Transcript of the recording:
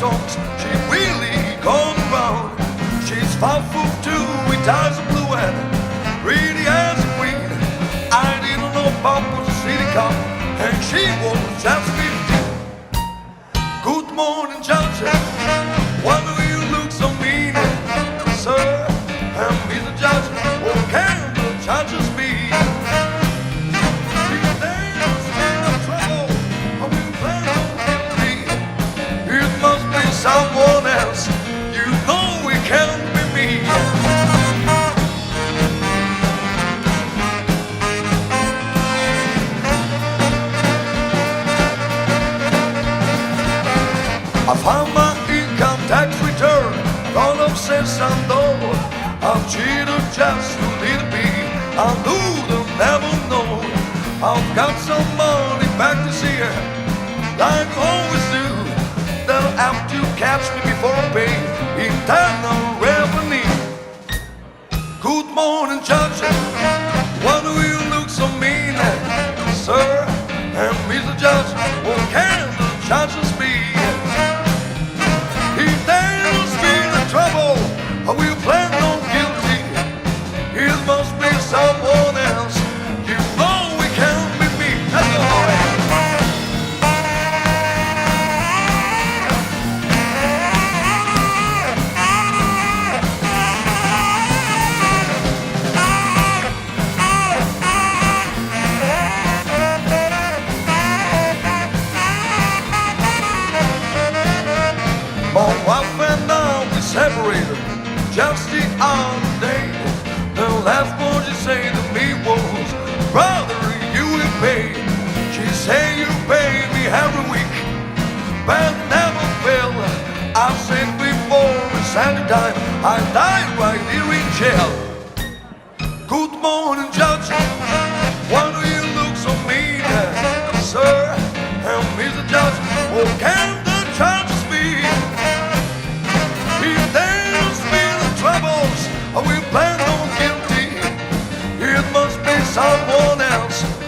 tongues, she really gone around. She's 5'2" with eyes of blue and pretty as a queen. I didn't know Bob was a city cop, and she was just 15. Good morning, Judge. Why do you look so mean, sir? And Mr. Judge, what can the judges be? Someone else, you know it can't be me. I found my income tax return, all of cents and dollars. I've cheated just a little bit, I would've never known. I've got some money back this year, like I always do. They'll have to catch me before I pay internal revenue. Good morning, Judge. Why do you look so mean, sir? And Mr. Judge, what can the judges be? If there's been a trouble, I will plead no guilty. It must be someone else. You know it can't be me. That's all right. My wife and I, we separated just the other day. The last word she said to me was, brother, you will pay. She said you pay me every week, but never fail. I've said before, it's Sunday time, I died right here in jail. Good morning, Judge. Why do you look so mean, sir? And Mr. Judge, what can the judges be? If there's been troubles, I will plead no guilty. It must be someone else.